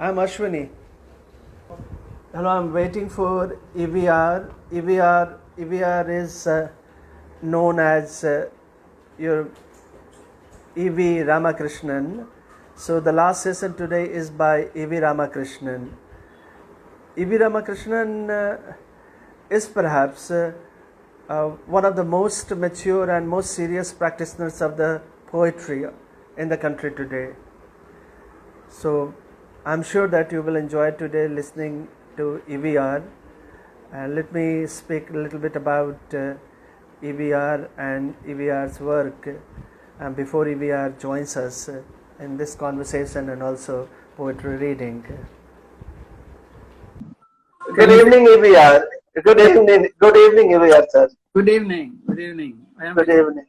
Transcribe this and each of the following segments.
I'm Ashwani. Hello, I'm waiting for EVR. EVR is known as your E.V. Ramakrishnan. So the last session today is by E.V. Ramakrishnan. E.V. Ramakrishnan is perhaps one of the most mature and most serious practitioners of the poetry in the country today. So I'm sure that you will enjoy today listening to EVR. And let me speak a little bit about EVR and EVR's work before EVR joins us in this conversation and also poetry reading. Good evening, EVR. Good evening, EVR, sir. Good evening. Good evening. Good evening.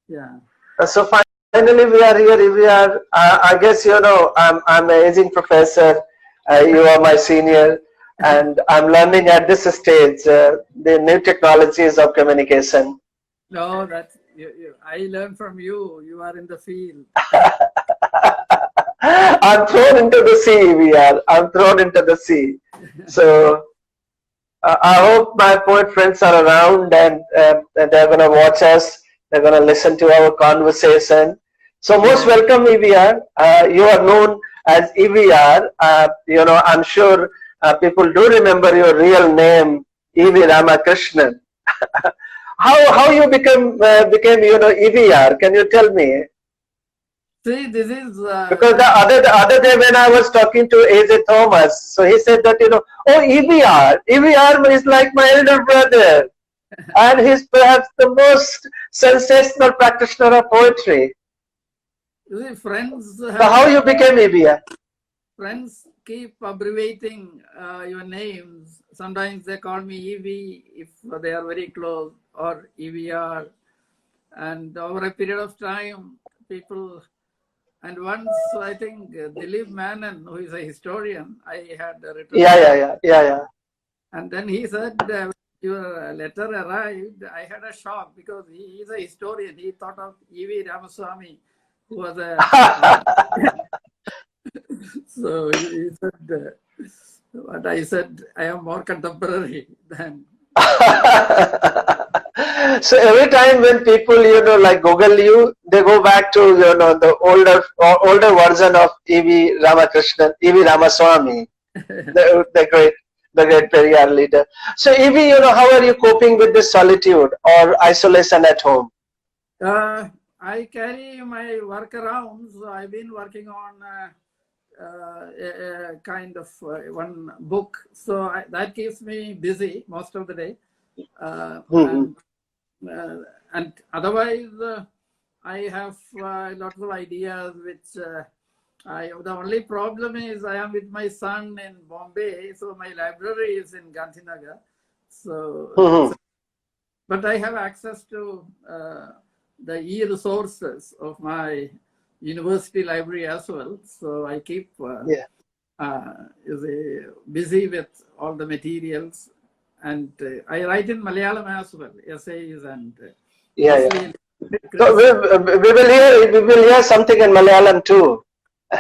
Yeah. So finally, we are here. EVR. I guess you know I'm an aging professor. You are my senior, and I'm learning at this stage the new technologies of communication. No, that's I learn from you. You are in the field. I'm thrown into the sea. I'm thrown into the sea. So I hope my poet friends are around and they're going to watch us. They're going to listen to our conversation. So most welcome, EVR. You are known as EVR. I'm sure people do remember your real name, E.V. Ramakrishnan. how you became EVR? Can you tell me? See, this is because the other day when I was talking to A.J. Thomas, so he said that EVR is like my elder brother, and he's perhaps the most sensational practitioner of poetry. You see, friends. So how you became EVR? Friends keep abbreviating your names. Sometimes they call me EV if they are very close, or EVR. And over a period of time, people. And once, I think, Dilip Menon, who is a historian, I had written. Yeah. And then he said, your letter arrived. I had a shock because he is a historian. He thought of E.V. Ramaswamy, who was a... So he said, but I said, I am more contemporary than... So every time when people, like Google you, they go back to, the older version of E.V. Ramakrishnan, E.V. Ramaswamy, the great Periyar leader. So E.V., how are you coping with this solitude or isolation at home? I carry my work around. So I've been working on a kind of one book. So that keeps me busy most of the day. And otherwise, I have lots of ideas which the only problem is I am with my son in Bombay, so my library is in Gandhinagar. So, but I have access to the e-resources of my university library as well. So I keep busy with all the materials. And I write in Malayalam as well, essays and So we will hear something in Malayalam too.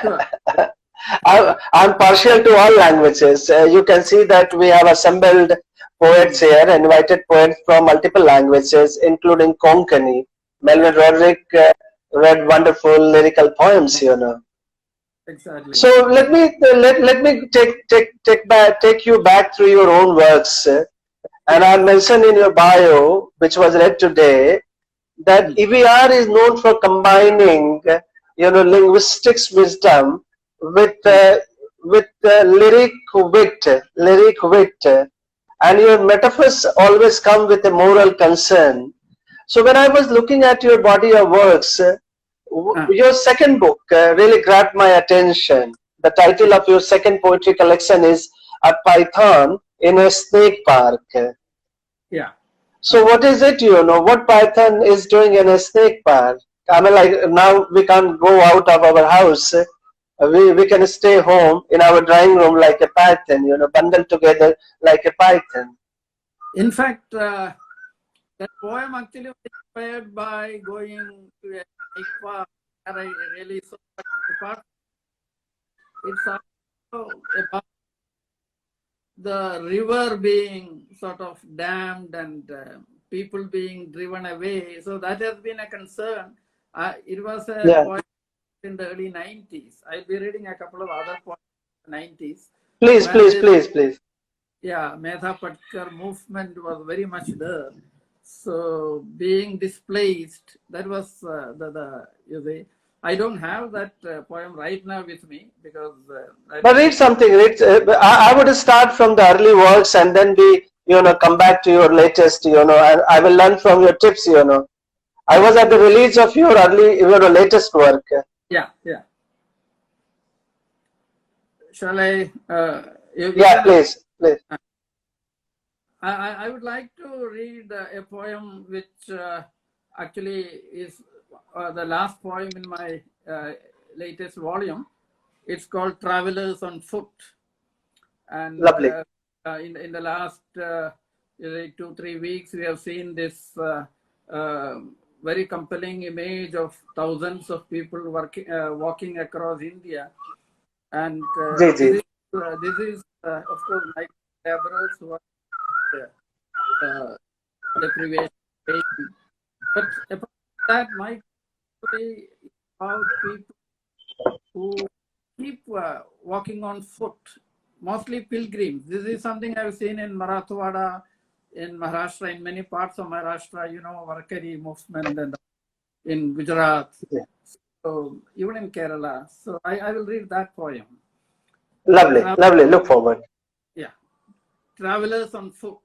Sure. I'm partial to all languages. You can see that we have assembled poets here, invited poets from multiple languages, including Konkani. Melvin Roderick read wonderful lyrical poems, Exactly. So let me take you back through your own works. And I mentioned in your bio, which was read today, that EVR is known for combining, linguistics wisdom with lyric wit, and your metaphors always come with a moral concern. So when I was looking at your body of works, your second book really grabbed my attention. The title of your second poetry collection is A Python in a Snake Park. Yeah. So what is it, what Python is doing in a snake park? I mean, like now we can't go out of our house. We can stay home in our drawing room like a python, bundled together like a python. In fact, that poem actually was inspired by going to a snake park where I really saw the park. It's about the river being sort of dammed and people being driven away. So that has been a concern. It was a Yeah. point in the early 90s. I'll be reading a couple of other points in the 90s. Please, when please, this, please, please. yeah, metaphorical movement was very much there. So being displaced, that was the you see. I don't have that poem right now with me because. But read something. Read. I would start from the early works and then we, come back to your latest. And I will learn from your tips. I was at the release of your latest work. Yeah. Shall I? Yeah, please. I would like to read a poem which actually is the last poem in my latest volume. It's called Travelers on Foot. And Lovely. In the last 2-3 weeks, we have seen this very compelling image of thousands of people walking across India. And this is of course, like laborers who are deprivation. But apart from that, my story is about people who keep walking on foot, mostly pilgrims. This is something I've seen in Marathwada, in Maharashtra, in many parts of Maharashtra, Vaikhari movement, and in Gujarat. Yeah. So even in Kerala. So I will read that poem. Lovely, lovely. Look forward. Yeah. Travelers on foot.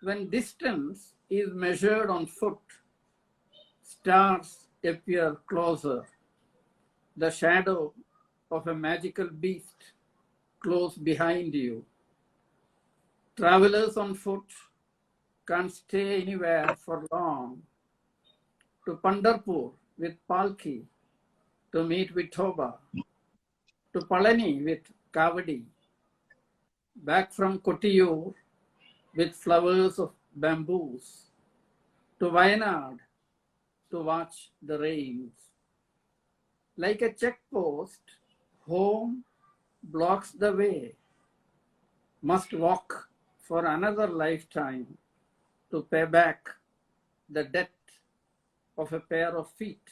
When distance is measured on foot, stars appear closer. The shadow of a magical beast close behind you. Travelers on foot can't stay anywhere for long. To Pandharpur with Palki, to meet Vithoba, to Palani with Kavadi, back from Kottiyur with flowers of bamboos, to Wayanad to watch the rains. Like a check post, home blocks the way, must walk for another lifetime to pay back the debt of a pair of feet,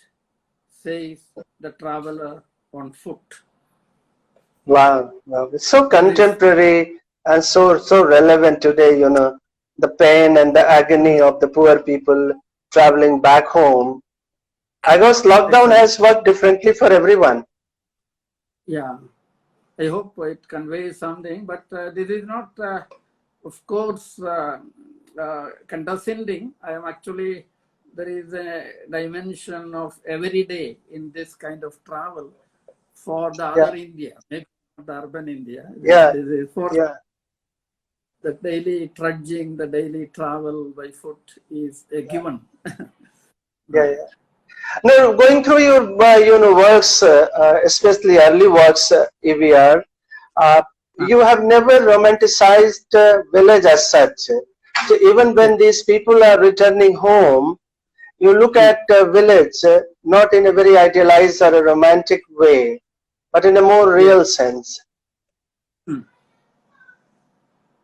says the traveler on foot. Wow, it's so contemporary and so relevant today, the pain and the agony of the poor people traveling back home. I guess lockdown has worked differently for everyone. Yeah, I hope it conveys something, but this is not, of course, condescending. I am actually, there is a dimension of every day in this kind of travel for the other India, maybe not the urban India. This is for the daily trudging, the daily travel by foot is a given. Now, going through your works, especially early works, EVR, you have never romanticized village as such. So even when these people are returning home, you look at village not in a very idealized or a romantic way, but in a more real sense.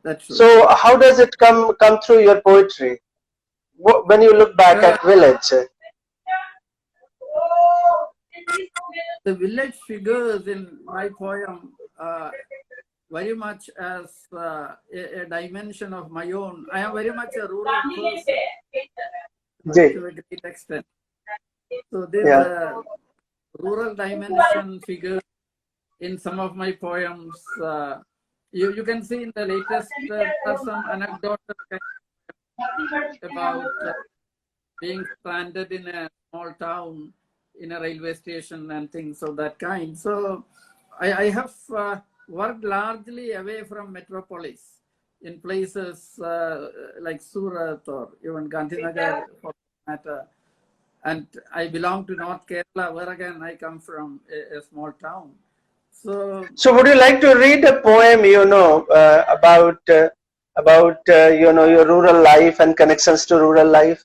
That's true. So how does it come through your poetry when you look back at village? The village figures in my poem very much as a dimension of my own. I am very much a rural person to a great extent. So this rural dimension figure in some of my poems. You can see in the latest some anecdotes about being stranded in a small town in a railway station and things of that kind. So I have worked largely away from metropolis in places like Surat or even Gandhinagar for that matter. And I belong to North Kerala, where again I come from a small town. So would you like to read a poem, about your rural life and connections to rural life?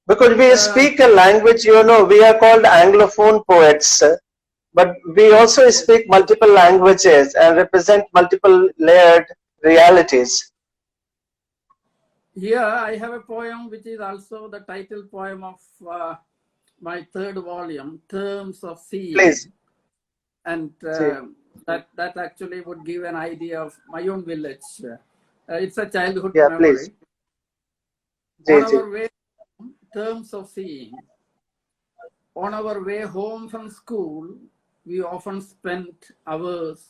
Because we speak a language, we are called Anglophone poets. but we also speak multiple languages and represent multiple layered realities. Here I have a poem which is also the title poem of my third volume, Terms of Seeing. Please. And that actually would give an idea of my own village. It's a childhood memory. On our way, Terms of Seeing. On our way home from school, we often spent hours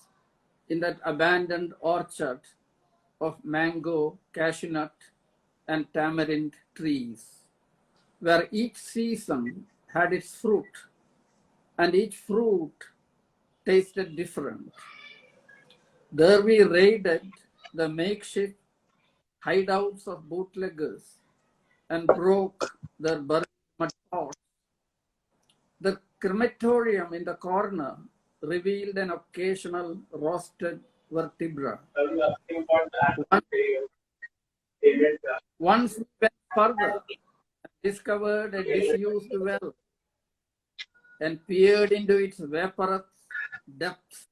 in that abandoned orchard of mango, cashew nut, and tamarind trees, where each season had its fruit, and each fruit tasted different. There we raided the makeshift hideouts of bootleggers and broke their buried mud pots. The crematorium in the corner revealed an occasional roasted vertebra. Once we went further and discovered a disused well and peered into its vaporous depths.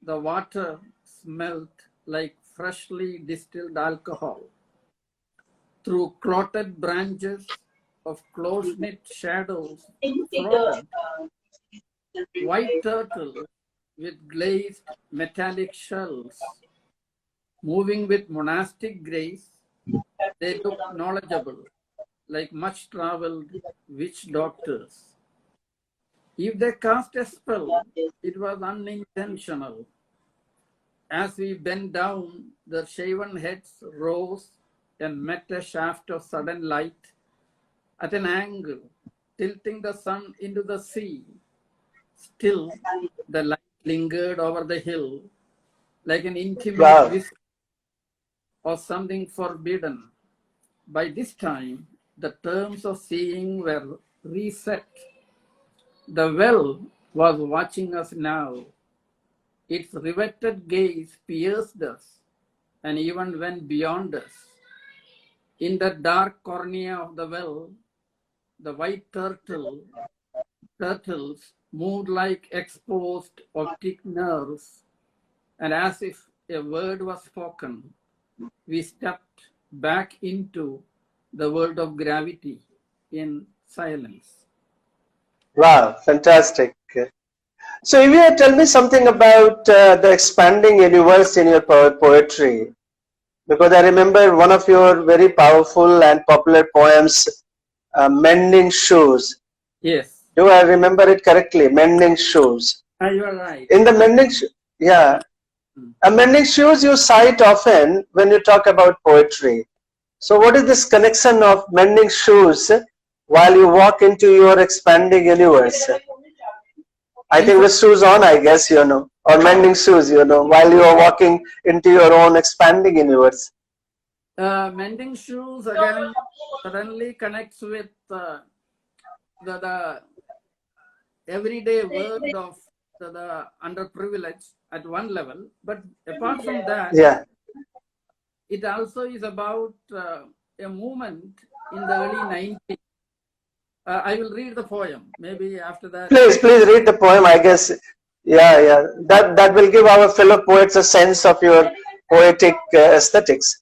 The water smelled like freshly distilled alcohol. Through clotted branches of close-knit shadows, floated white turtles with glazed metallic shells. Moving with monastic grace, they looked knowledgeable, like much-traveled witch doctors. If they cast a spell, it was unintentional. As we bent down, their shaven heads rose and met a shaft of sudden light at an angle, tilting the sun into the sea. Still, the light lingered over the hill like an intimate whisper or something forbidden. By this time, the terms of seeing were reset. The well was watching us now. Its riveted gaze pierced us and even went beyond us. In the dark cornea of the well, the white turtles moved like exposed optic nerves, and as if a word was spoken, we stepped back into the world of gravity in silence. Wow, fantastic. So, EVR, tell me something about the expanding universe in your poetry. Because I remember one of your very powerful and popular poems, Mending Shoes. Yes. Do I remember it correctly? Mending Shoes. You are right. In the Mending Shoes you cite often when you talk about poetry. So what is this connection of mending shoes while you walk into your expanding universe? I think with shoes on, I guess, or mending shoes, while you are walking into your own expanding universe. Mending shoes again suddenly connects with the everyday world of the underprivileged at one level, but apart from that, it also is about a movement in the early 90s. I will read the poem. Maybe after that. Please read the poem. I guess, that will give our fellow poets a sense of your poetic aesthetics.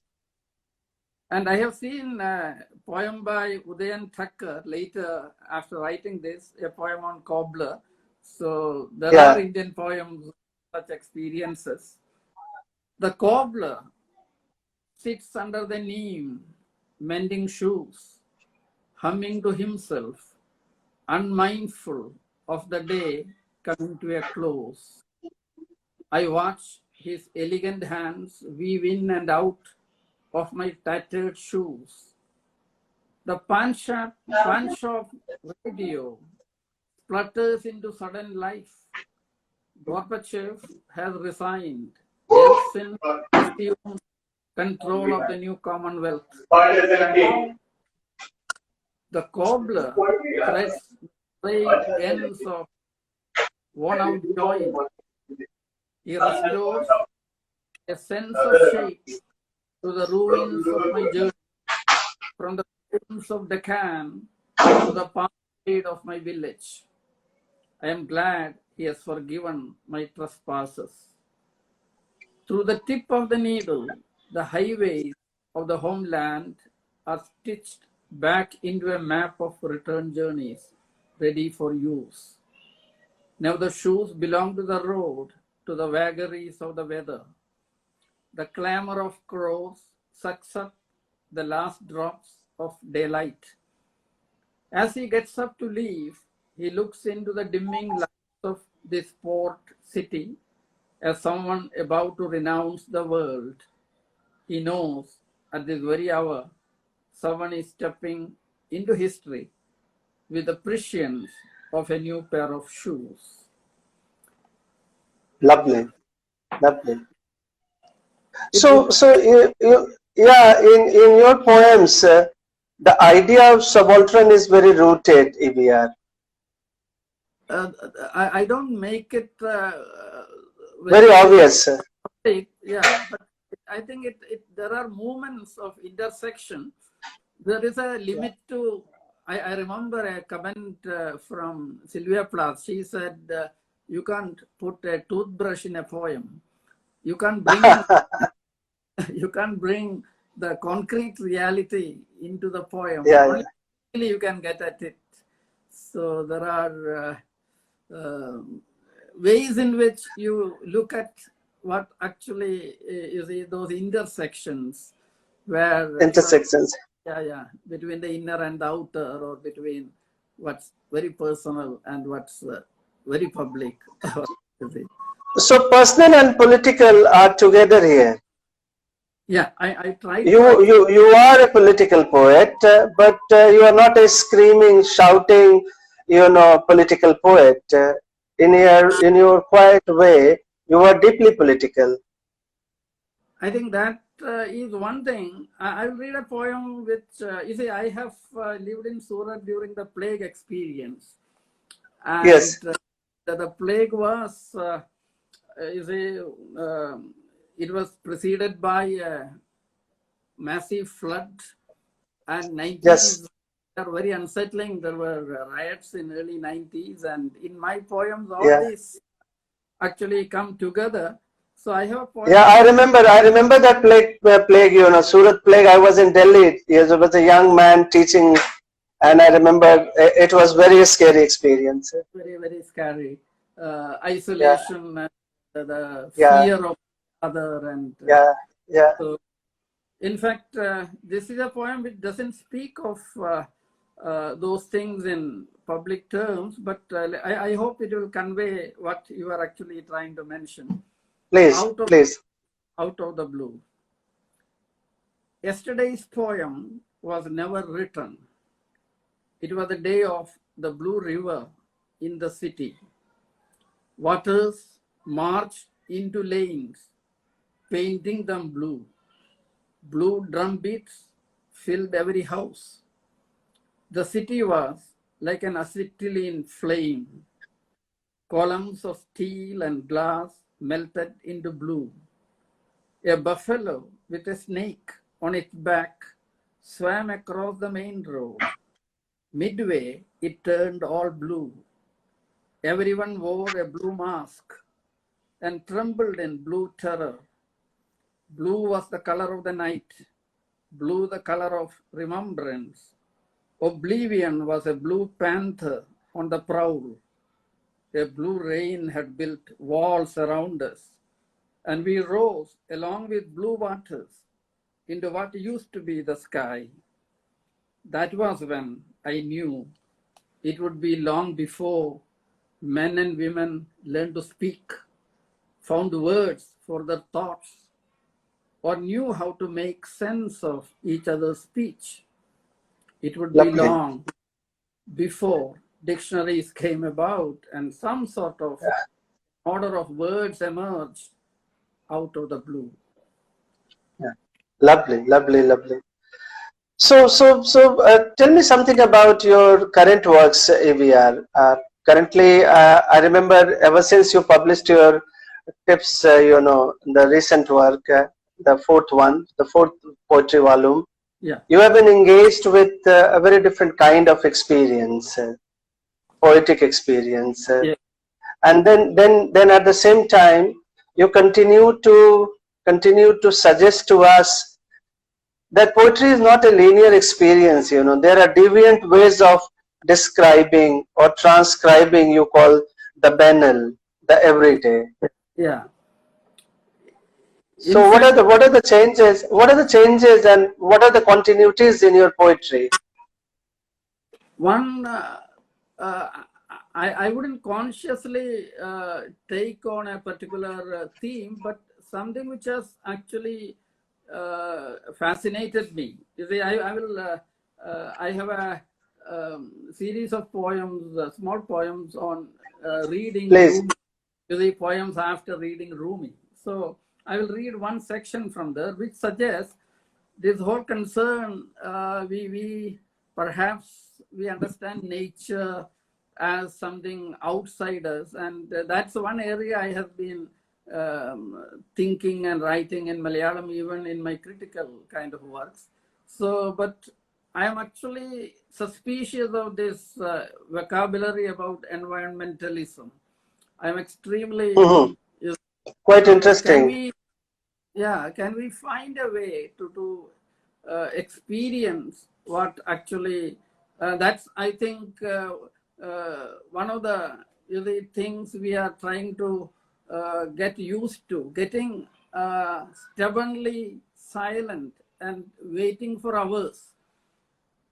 And I have seen a poem by Udayan Thakkar later after writing this, a poem on cobbler. So there are Indian poems, such experiences. The cobbler sits under the neem, mending shoes, humming to himself, unmindful of the day coming to a close. I watch his elegant hands weave in and out of my tattered shoes. The pawn shop radio splutters into sudden life. Gorbachev has resigned. Yeltsin assumed control of the new Commonwealth. The cobbler threads frayed ends of worn-out joy. He restores a sense of shape to the ruins of my journey, from the ruins of Deccan to the palm shade of my village. I am glad he has forgiven my trespasses. Through the tip of the needle, the highways of the homeland are stitched back into a map of return journeys ready for use. Now the shoes belong to the road, to the vagaries of the weather. The clamor of crows sucks up the last drops of daylight. As he gets up to leave, he looks into the dimming lights of this port city as someone about to renounce the world. He knows at this very hour, someone is stepping into history with the prescience of a new pair of shoes. Lovely, lovely. So yeah, in your poems, the idea of subaltern is very rooted, EVR. I don't make it Very obvious. Yeah, but I think there are moments of intersection. There is a limit to. I remember a comment from Sylvia Plath. She said, "You can't put a toothbrush in a poem. You can't bring you can't bring the concrete reality into the poem. Yeah. Only you can get at it." So there are ways in which you look at what actually is those intersections where Intersections. Between the inner and the outer, or between what's very personal and what's very public. So personal and political are together here. Yeah, I tried. You are a political poet, but you are not a screaming, shouting, political poet. In your quiet way, you are deeply political. I think that is one thing. I'll read a poem which, you see, I have lived in Surat during the plague experience. And yes. The plague was, it was preceded by a massive flood, and 90s are very unsettling. There were riots in early 90s, and in my poems, all these actually come together. So I have a poem. Yeah, I remember that plague, Surat plague. I was in Delhi. Yes, I was a young man teaching, and I remember it was very scary experience. Very, very scary. Isolation and the fear of other and So, in fact, this is a poem which doesn't speak of those things in public terms, but I hope it will convey what you are actually trying to mention. Please. Out of the blue. Yesterday's poem was never written. It was the day of the blue river in the city. Waters marched into lanes, painting them blue. Blue drum beats filled every house. The city was like an acetylene flame. Columns of steel and glass melted into blue. A buffalo with a snake on its back swam across the main road. Midway, it turned all blue. Everyone wore a blue mask and trembled in blue terror. Blue was the color of the night, blue the color of remembrance. Oblivion was a blue panther on the prowl. A blue rain had built walls around us, and we rose along with blue waters into what used to be the sky. That was when I knew it would be long before men and women learned to speak, found words for their thoughts, or knew how to make sense of each other's speech. It would be long before dictionaries came about and some sort of order of words emerged out of the blue. Yeah. Lovely. So, tell me something about your current works, EVR. Currently, I remember ever since you published your tips, the recent work, the fourth poetry volume. Yeah. You have been engaged with a very different kind of experience. poetic experience. Yeah. And then at the same time, you continue to suggest to us that poetry is not a linear experience. There are deviant ways of describing or transcribing, you call the banal, the everyday. Yeah. So In fact, what are the changes? What are the changes and what are the continuities in your poetry? one, I wouldn't consciously take on a particular theme, but something which has actually fascinated me. You see, I have a series of poems, small poems on reading. Please. Rumi. You see, poems after reading Rumi. So I will read one section from there, which suggests this whole concern. We perhaps we understand nature as something outside us, and that's one area I have been thinking and writing in Malayalam, even in my critical kind of works. So, but I am actually suspicious of this vocabulary about environmentalism. I am extremely quite interesting. Can we find a way to experience what actually that's, I think, one of the things we are trying to get used to, getting stubbornly silent and waiting for hours.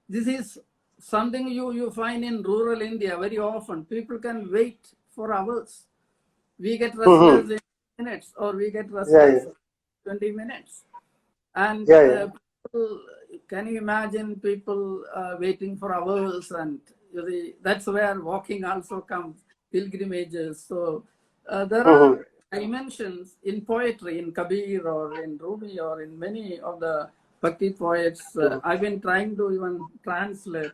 This is something you find in rural India very often. People can wait for hours. We get restless in minutes, or we get restless 20 minutes. And people, can you imagine people waiting for hours? And that's where walking also comes, pilgrimages. So there are dimensions in poetry, in Kabir or in Rumi or in many of the Bhakti poets. I've been trying to even translate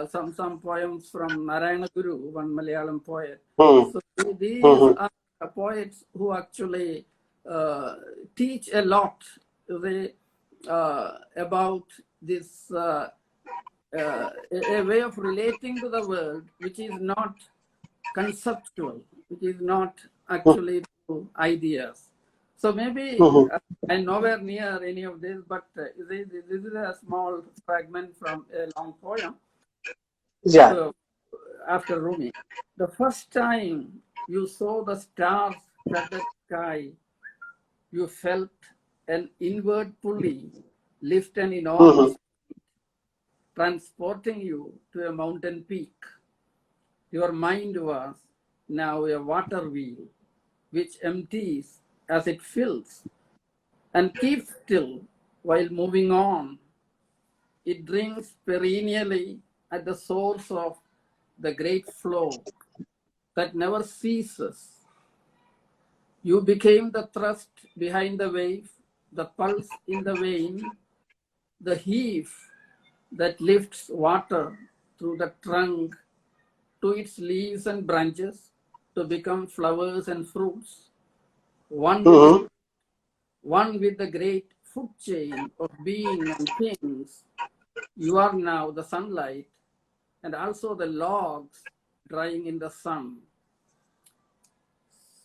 some poems from Narayana Guru, one Malayalam poet. So these are poets who actually teach a lot about this a way of relating to the world which is not conceptual, which is not actually through ideas. So maybe I'm nowhere near any of this, but this is a small fragment from a long poem. Yeah. So, after Rumi, the first time you saw the stars-studded sky, you felt an inward pulley lift an enormous feet, transporting you to a mountain peak. Your mind was now a water wheel, which empties as it fills and keeps still while moving on. It drinks perennially at the source of the great flow that never ceases. You became the thrust behind the wave, the pulse in the vein, the heave that lifts water through the trunk to its leaves and branches to become flowers and fruits. One with the great food chain of being and things. You are now the sunlight and also the logs drying in the sun.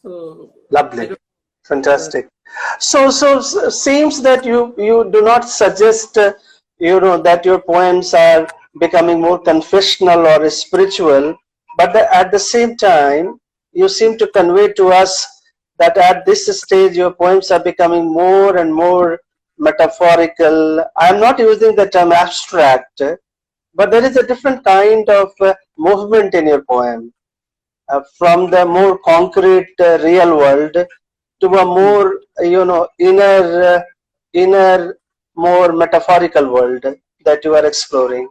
So lovely, fantastic. So seems that you do not suggest that your poems are becoming more confessional or spiritual, but at the same time you seem to convey to us that at this stage your poems are becoming more and more metaphorical. I am not using the term abstract, but there is a different kind of movement in your poem. From the more concrete real world to a more inner more metaphorical world that you are exploring.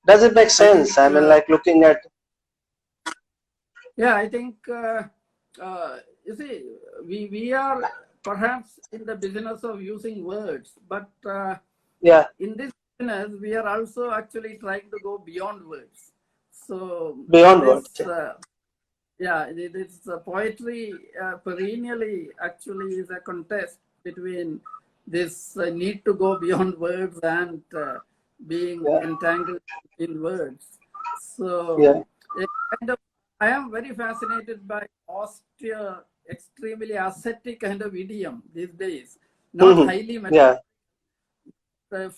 Does it make sense? I mean, like looking at. Yeah, I think you see, we are perhaps in the business of using words, but in this business we are also actually trying to go beyond words. So beyond words. This poetry perennially actually is a contest between this need to go beyond words and being entangled in words. So Yeah. I am very fascinated by austere, extremely ascetic kind of idiom these days. Not highly Yeah.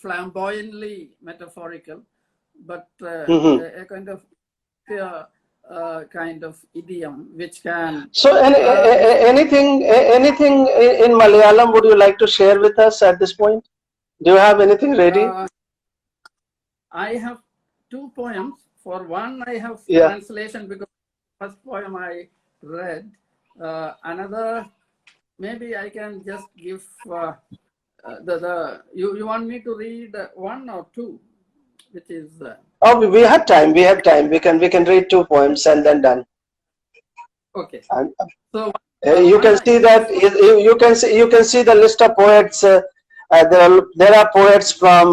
flamboyantly metaphorical, but a kind of kind of idiom which can. So, anything in Malayalam would you like to share with us at this point? Do you have anything ready? I have 2 poems. For one, I have Yeah. translation because first poem I read. Another, maybe I can just give you want me to read 1 or 2, which is. Oh, we have time. We have time. We can read 2 poems and then done. Okay. And, So you can see that you can see the list of poets. There are poets from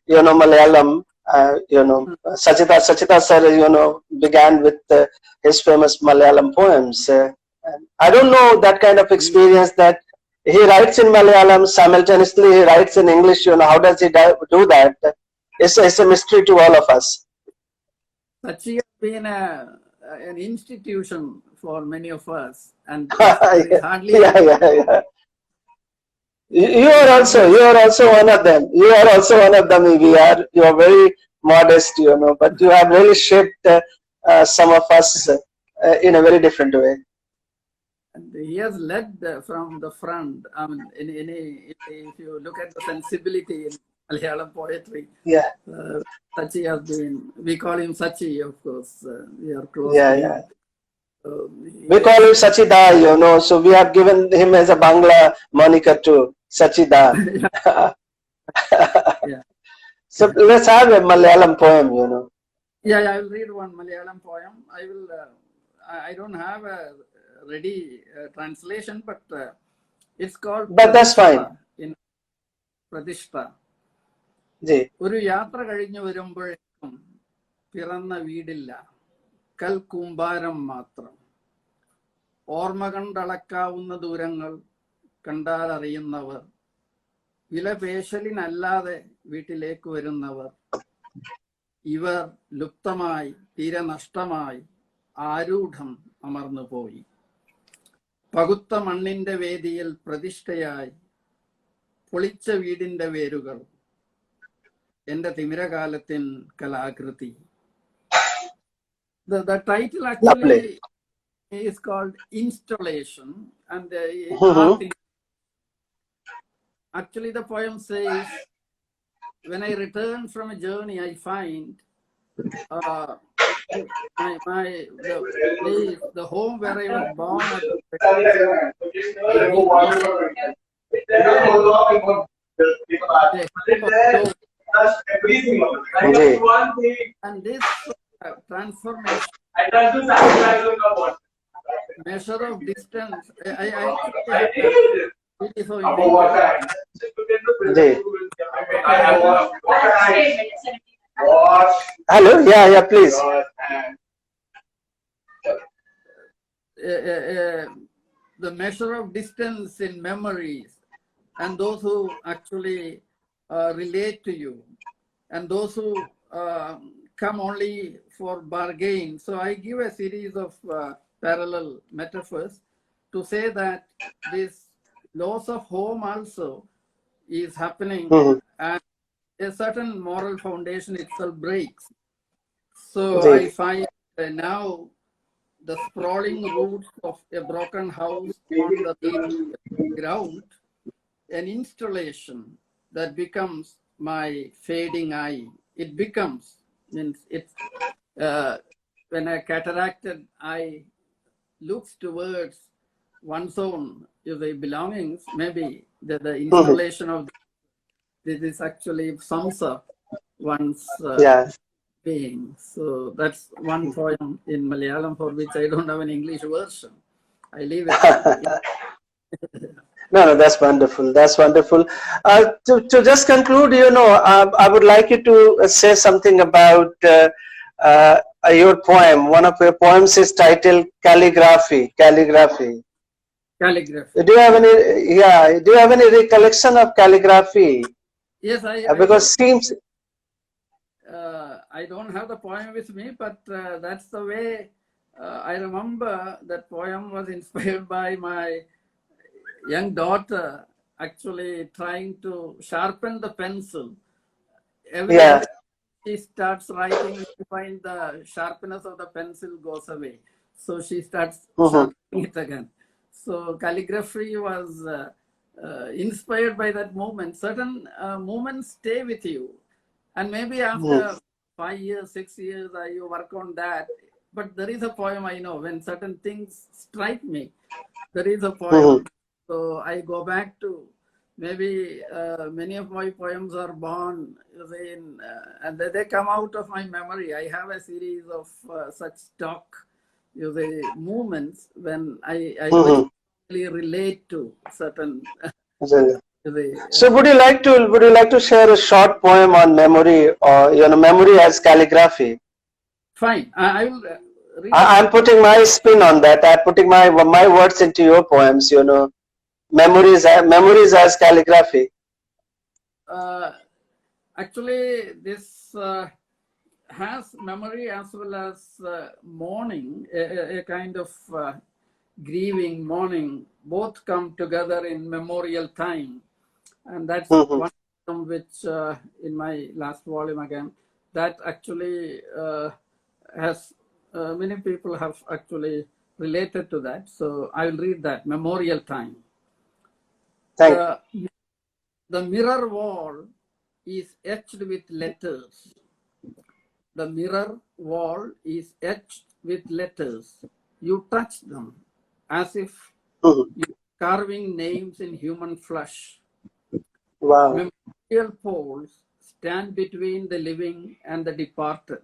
Malayalam. Sachita sir began with his famous Malayalam poems. I don't know that kind of experience that he writes in Malayalam simultaneously he writes in English. How does he do that? It's a mystery to all of us. Sachi has been an institution for many of us, and hardly. Yeah. You are also one of them. You are also one of them, EVR. You are very modest, but you have really shaped some of us in a very different way. And he has led from the front. I mean, if you look at the sensibility in Malayalam poetry, yeah, Sachi has been. We call him Sachi, of course. We are close. Yeah. We call him Sachida, so we have given him as a Bangla moniker too, Sachida. Yeah. So let's have a Malayalam poem, Yeah, I will read one Malayalam poem. I will. I don't have a ready translation, but it's called. But that's fine. In Pratishta. ഒരു യാത്ര കഴിഞ്ഞു വരുമ്പോഴേക്കും പിറന്ന വീടില്ല, കൽക്കൂമ്പാരം മാത്രം. ഓർമ്മ കണ്ടളക്കാവുന്ന ദൂരങ്ങൾ കണ്ടാൽ അറിയുന്നവർ, വിലപേശലിനല്ലാതെ വീട്ടിലേക്ക് വരുന്നവർ, ഇവർ ലുപ്തമായി തീരെ നഷ്ടമായി ആരൂഢം അമർന്നുപോയി. പകുത്ത മണ്ണിന്റെ വേദിയിൽ പ്രതിഷ്ഠയായി പൊളിച്ച വീടിന്റെ വേരുകൾ, എന്റെ തിമിരകാലത്തിൻ കലാകൃതി. The title actually is called Installation, and actually the poem says, when I return from a journey, I find the home where I was born. And this transformation, measure of distance, Hello, yeah, please. The measure of distance in memories, and those who actually relate to you, and those who come only for bargain. So I give a series of parallel metaphors to say that this loss of home also is happening, and a certain moral foundation itself breaks. So I find now the sprawling roots of a broken house on the ground, an installation that becomes my fading eye. It becomes, means it's when a cataracted eye looks towards one's own belongings, maybe the installation of this actually sums up one's being. So that's one poem in Malayalam for which I don't have an English version. I leave it. No, that's wonderful. That's wonderful. To just conclude, I would like you to say something about your poem. One of your poems is titled Calligraphy. Calligraphy. Do you have any? Yeah. Do you have any recollection of calligraphy? Yes, because seems. I don't have the poem with me, but that's the way I remember that poem was inspired by my young daughter actually trying to sharpen the pencil. Every time she starts writing, you find the sharpness of the pencil goes away. So she starts sharpening it again. So calligraphy was inspired by that moment. Certain moments stay with you. And maybe after 5 years, 6 years, you work on that. But there is a poem I know, when certain things strike me, there is a poem. So I go back to, maybe many of my poems are born in, and they come out of my memory. I have a series of such stock moments when I really relate to certain. So would you like to share a short poem on memory, or memory as calligraphy? Fine, I will. I'm putting my spin on that. I'm putting my words into your poems. Memories as calligraphy. Actually, this has memory as well as mourning, a kind of grieving, mourning, both come together in memorial time. And that's one of which in my last volume again, that actually has many people have actually related to that. So I will read that, memorial time. The mirror wall is etched with letters. The mirror wall is etched with letters. You touch them as if you're carving names in human flesh. Wow. Memorial poles stand between the living and the departed.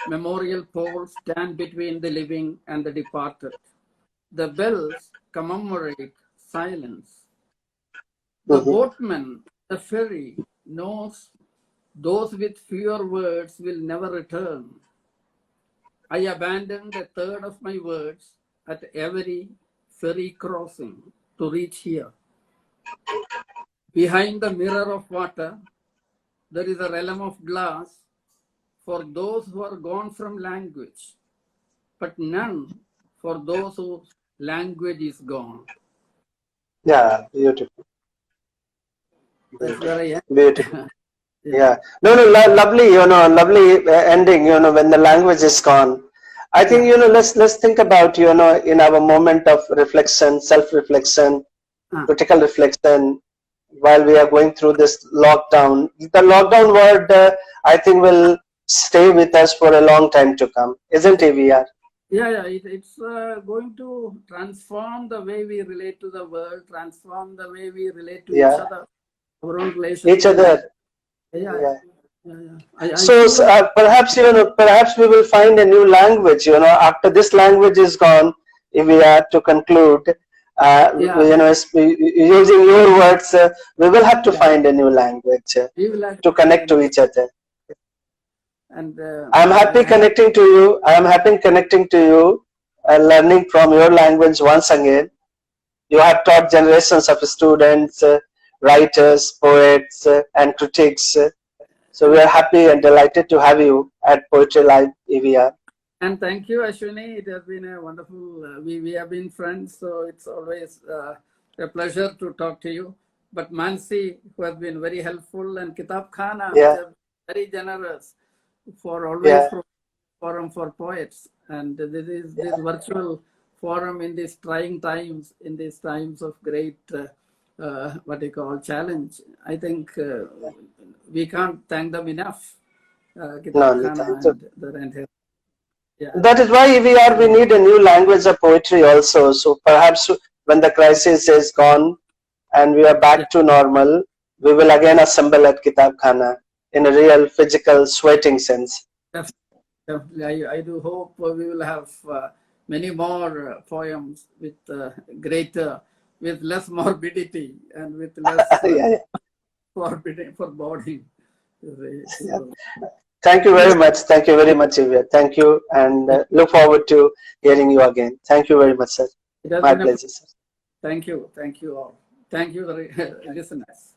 Memorial poles stand between the living and the departed. The bells commemorate silence. The boatman, the ferry, knows those with fewer words will never return. I abandoned a third of my words at every ferry crossing to reach here. Behind the mirror of water, there is a realm of glass for those who are gone from language, but none for those whose language is gone. Yeah, beautiful. That's where I am. Beautiful. Yeah. No, lovely, lovely ending, when the language is gone. I think, let's think about, in our moment of reflection, self-reflection, critical reflection, while we are going through this lockdown. The lockdown word, I think, will stay with us for a long time to come, isn't it, EVR? Yeah, it's going to transform the way we relate to the world, transform the way we relate to each other, our own relationship. Each other. So perhaps perhaps we will find a new language. After this language is gone, if we are to conclude, using your words, we will have to find a new language to connect to each other. And I'm happy connecting to you. I am happy connecting to you and learning from your language once again. You have taught generations of students, writers, poets, and critics. So we are happy and delighted to have you at Poetry Live EVR. And thank you, Ashwani. It has been a wonderful, we have been friends, so it's always a pleasure to talk to you. But Mansi, who has been very helpful, and Kitab Khana, who has been very generous for always forum for poets. And this is this virtual forum in these trying times, in these times of great, challenge. I think we can't thank them enough. That is why we need a new language of poetry also. So perhaps when the crisis is gone and we are back to normal, we will again assemble at Kitab Khana in a real physical sweating sense. Definitely. I do hope we will have many more poems with greater, with less morbidity and with less foreboding. Thank you very much. Thank you very much, EVR. Thank you, and look forward to hearing you again. Thank you very much, sir. My pleasure, sir. Thank you. Thank you all. Thank you, the listeners.